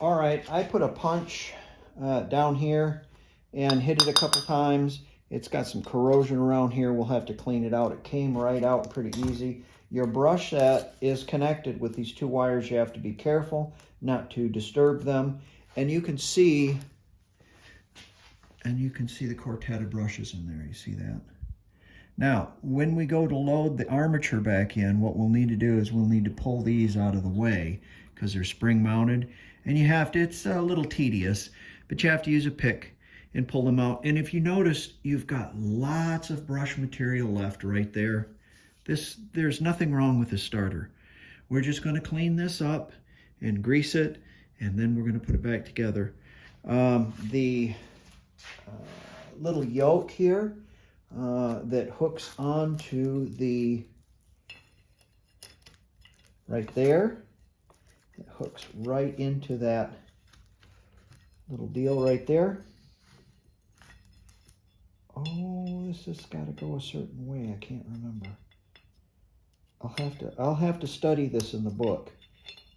All right, I put a punch down here and hit it a couple times. It's got some corrosion around here. We'll have to clean it out. It came right out pretty easy. Your brush set is connected with these two wires. You have to be careful not to disturb them. And you can see the Cortetta brushes in there. You see that? Now, when we go to load the armature back in, what we'll need to do is we'll need to pull these out of the way because they're spring mounted. And you have to, it's a little tedious, but you have to use a pick and pull them out. And if you notice, you've got lots of brush material left right there. There's nothing wrong with the starter. We're just going to clean this up and grease it, and then we're going to put it back together. The little yoke here that hooks onto the, right there, it hooks right into that little deal right there. Oh, this has got to go a certain way. I can't remember. I'll have to study this in the book.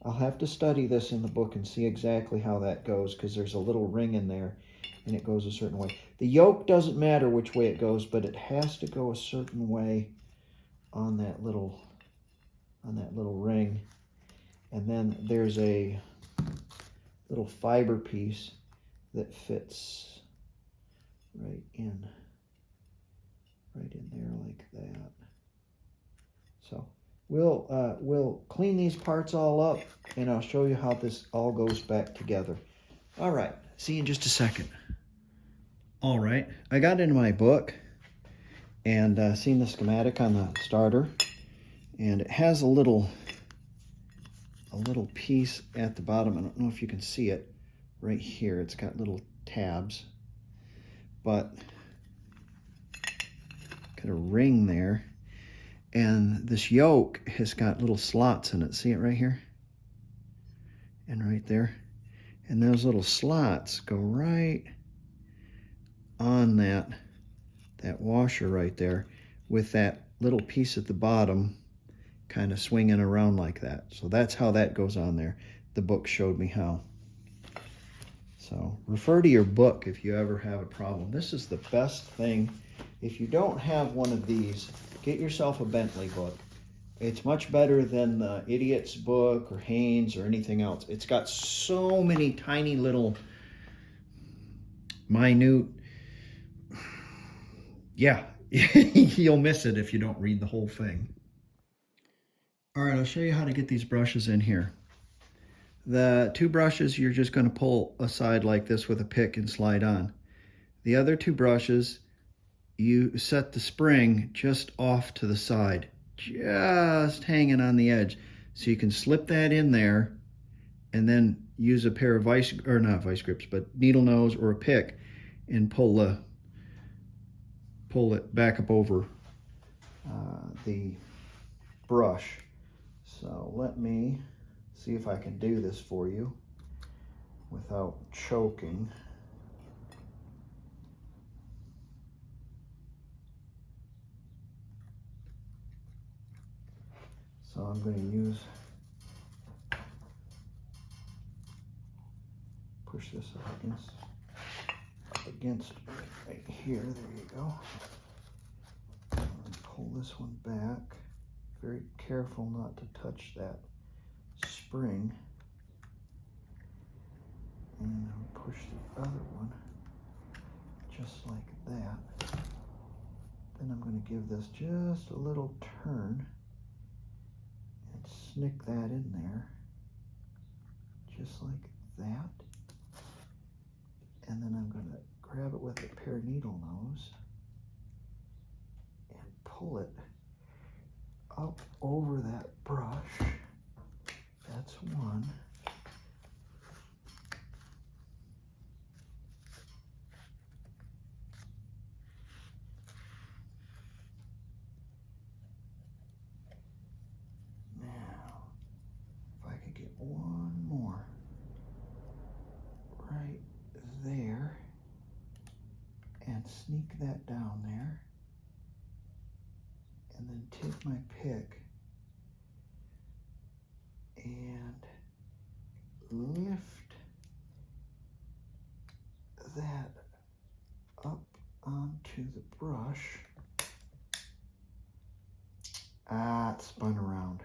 I'll have to study this in the book and see exactly how that goes, because there's a little ring in there and it goes a certain way. The yoke doesn't matter which way it goes, but it has to go a certain way on that little ring. And then there's a little fiber piece that fits right in there like that. So we'll clean these parts all up, and I'll show you how this all goes back together. All right, see you in just a second. All right, I got into my book and seen the schematic on the starter, and it has a little piece at the bottom. I don't know if you can see it right here. It's got little tabs, but got a ring there. And this yoke has got little slots in it. See it right here? And right there. And those little slots go right on that washer right there, with that little piece at the bottom kind of swinging around like that. So that's how that goes on there. The book showed me how. So refer to your book if you ever have a problem. This is the best thing. If you don't have one of these, get yourself a Bentley book. It's much better than the Idiot's book or Haynes or anything else. It's got so many tiny little minute, yeah, you'll miss it if you don't read the whole thing. All right, I'll show you how to get these brushes in here. The two brushes you're just going to pull aside like this with a pick and slide on. The other two brushes, you set the spring just off to the side, just hanging on the edge. So you can slip that in there and then use a pair of not vice grips, but needle nose or a pick, and pull it back up over the brush. So let me see if I can do this for you without choking. So I'm going to push this up against right here. There you go. And pull this one back. Very careful not to touch that spring. And I'll push the other one just like that. Then I'm going to give this just a little turn and snick that in there, just like that. And then I'm going to grab it with a pair of needle nose and pull it up over that brush. That's one. Now, if I could get one more right there and sneak that down there, and then take my pick and lift to the brush. Ah, it spun around.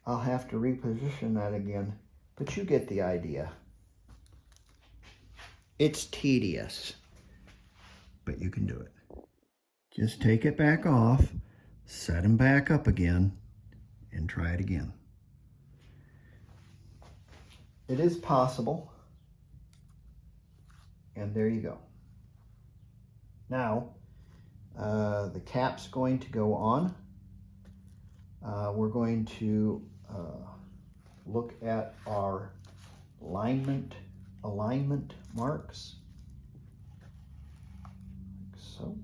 I'll have to reposition that again, but you get the idea. It's tedious, but you can do it. Just take it back off, set them back up again, and try it again. It is possible, and there you go. Now, the cap's going to go on. We're going to look at our alignment marks, like so.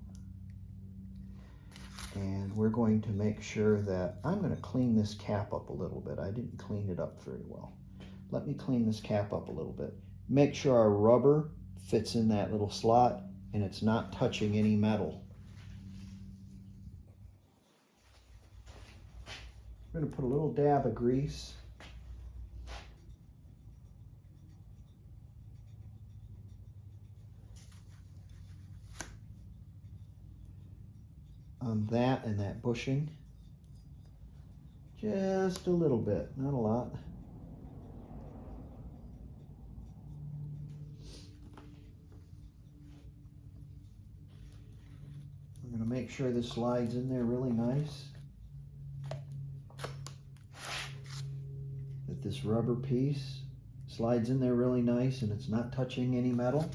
And we're going to make sure that, I'm going to clean this cap up a little bit. I didn't clean it up very well. Let me clean this cap up a little bit. Make sure our rubber fits in that little slot and it's not touching any metal. I'm going to put a little dab of grease. On that and that bushing. Just a little bit, not a lot. I'm going to make sure this slides in there really nice. That this rubber piece slides in there really nice and it's not touching any metal.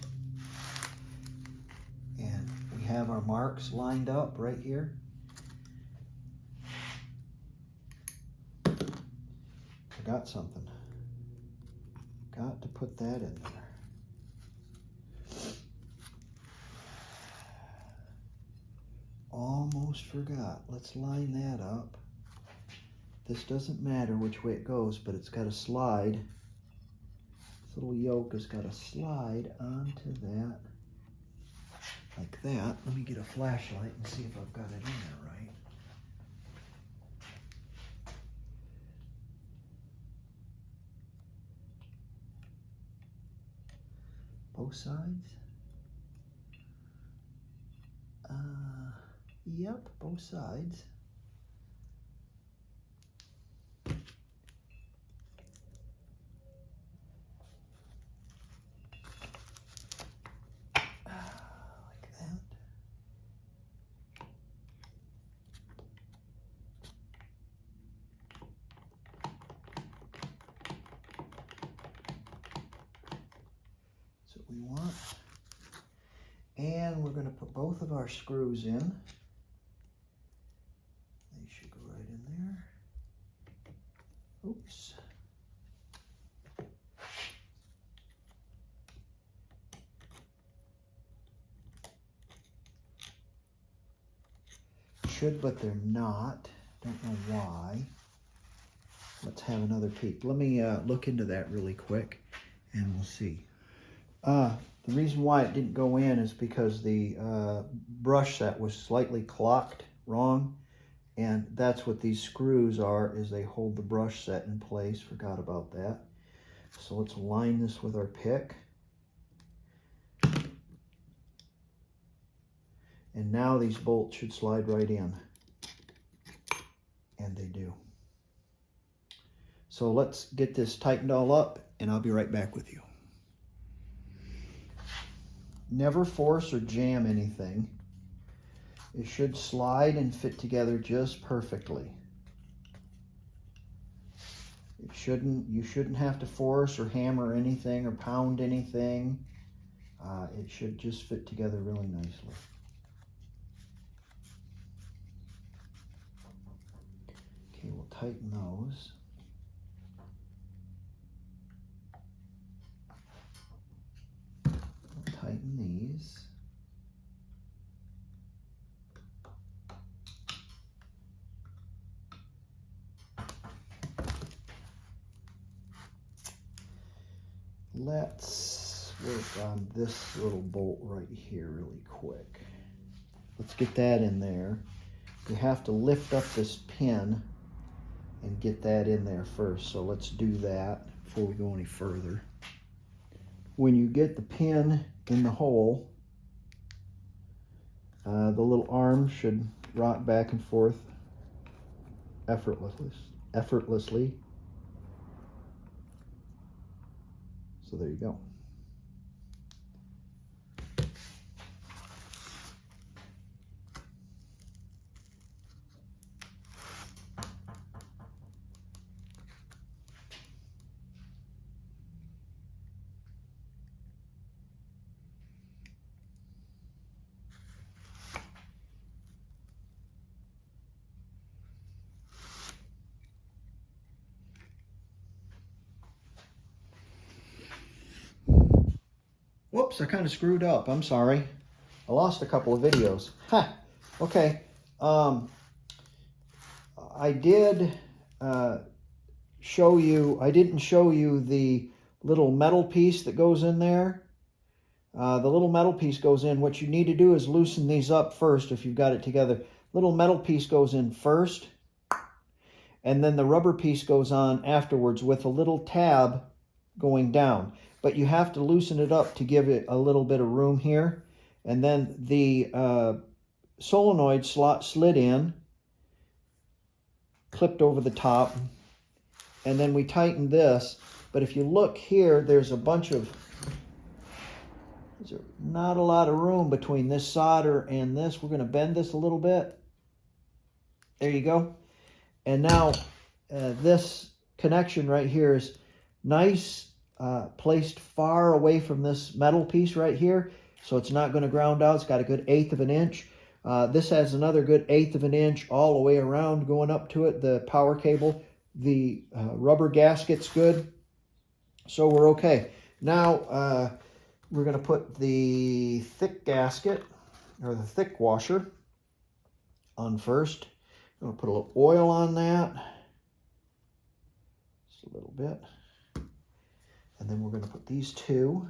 And we have our marks lined up right here. Forgot something. Got to put that in there. Almost forgot. Let's line that up. This doesn't matter which way it goes, but it's got to slide. This little yoke has got to slide onto that, like that. Let me get a flashlight and see if I've got it in there right. Both sides? Yep, both sides. Like that. That's what we want. And we're going to put both of our screws in. They should go right in there. Oops. Should, but they're not. Don't know why. Let's have another peek. Let me look into that really quick and we'll see. The reason why it didn't go in is because the brush set was slightly clocked wrong, and that's what these screws are, is they hold the brush set in place. Forgot about that. So let's align this with our pick. And now these bolts should slide right in. And they do. So let's get this tightened all up and I'll be right back with you. Never force or jam anything. It should slide and fit together just perfectly. You shouldn't have to force or hammer anything or pound anything. It should just fit together really nicely. Okay, we'll tighten those. We'll tighten these. Let's work on this little bolt right here really quick. Let's get that in there. You have to lift up this pin and get that in there first. So let's do that before we go any further. When you get the pin in the hole, The little arm should rock back and forth effortlessly. So there you go. Whoops, I kind of screwed up. I'm sorry. I lost a couple of videos. Ha! Okay. I did show you, I didn't show you the little metal piece that goes in there. The little metal piece goes in. What you need to do is loosen these up first if you've got it together. Little metal piece goes in first, and then the rubber piece goes on afterwards with a little tab going down. But you have to loosen it up to give it a little bit of room here. And then the solenoid slot slid in, clipped over the top, and then we tightened this. But if you look here, there's a bunch of, there's not a lot of room between this solder and this. We're going to bend this a little bit. There you go. And now this connection right here is nice, placed far away from this metal piece right here, so it's not going to ground out. It's got a good 1/8 of an inch. This has another good 1/8 of an inch all the way around going up to it, the power cable. The rubber gasket's good, so we're okay. Now we're going to put the thick gasket, or the thick washer, on first. I'm going to put a little oil on that, just a little bit. And then we're going to put these two.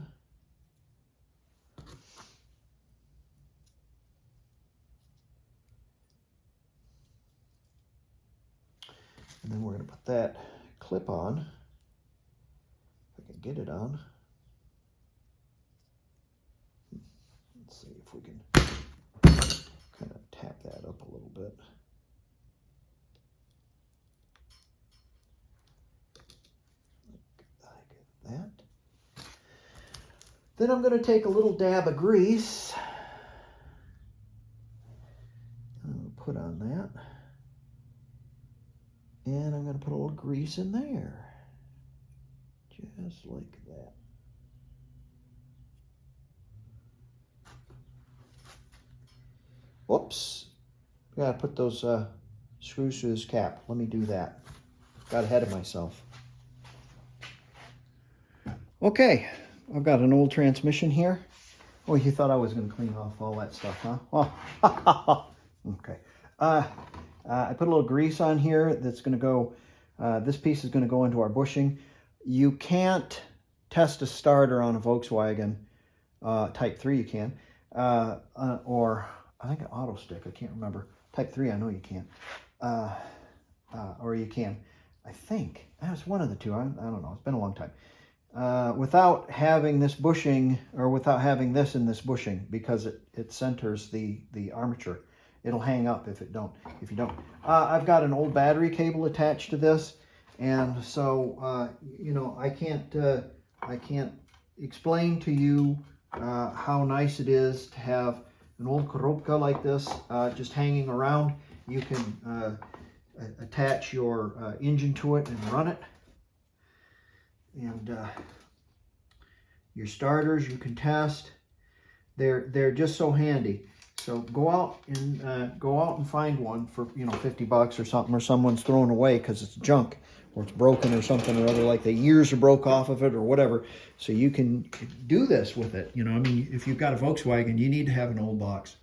And then we're going to put that clip on, if I can get it on. Let's see if we can kind of tap that up a little bit. Like that. Then I'm going to take a little dab of grease and put on that. And I'm going to put a little grease in there, just like that. Whoops, got to put those screws through this cap. Let me do that. Got ahead of myself. Okay, I've got an old transmission here. Oh, you thought I was going to clean off all that stuff, huh? Oh. Okay. I put a little grease on here that's going to go, this piece is going to go into our bushing. You can't test a starter on a Volkswagen Type 3, you can. Or I think an auto stick, I can't remember. Type 3, I know you can't. Or you can. I think. That was one of the two. I don't know. It's been a long time. Without having this bushing, or without having this in this bushing, because it centers the armature. It'll hang up if you don't. I've got an old battery cable attached to this, and so you know, I can't explain to you how nice it is to have an old Korobka like this just hanging around. You can attach your engine to it and run it, and your starters you can test. They're just so handy. So go out and find one for, you know, 50 bucks or something, or someone's throwing away because it's junk or it's broken or something or other, like the ears are broke off of it or whatever. So you can do this with it. You know, I mean, if you've got a Volkswagen, you need to have an old box.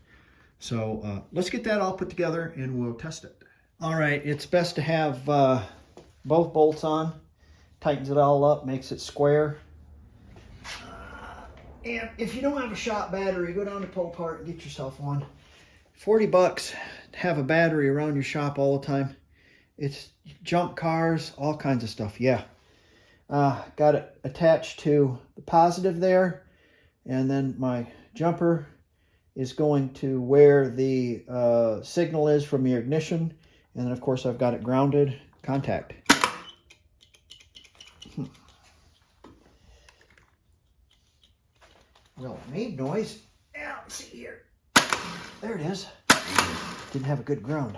So let's get that all put together and we'll test it. All right, it's best to have both bolts on. Tightens it all up, makes it square. And if you don't have a shop battery, go down to Pull-Apart and get yourself one. 40 bucks to have a battery around your shop all the time. It's junk cars, all kinds of stuff, yeah. Got it attached to the positive there, and then my jumper is going to where the signal is from your ignition. And then, of course, I've got it grounded. Contact. Well, it made noise. Yeah, let's see here. There it is. Didn't have a good ground.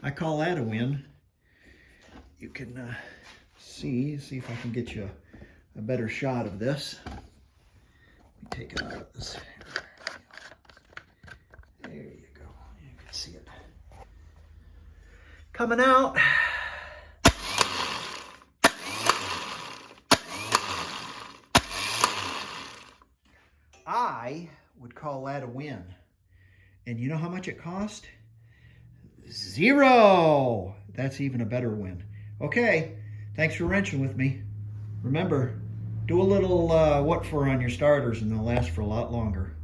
I call that a win. You can see if I can get you a better shot of this. Let me take it out of this. There you go. You can see it coming out. I would call that a win. And you know how much it cost? $0. That's even a better win. Okay, thanks for wrenching with me. Remember, do a little what for on your starters and they'll last for a lot longer.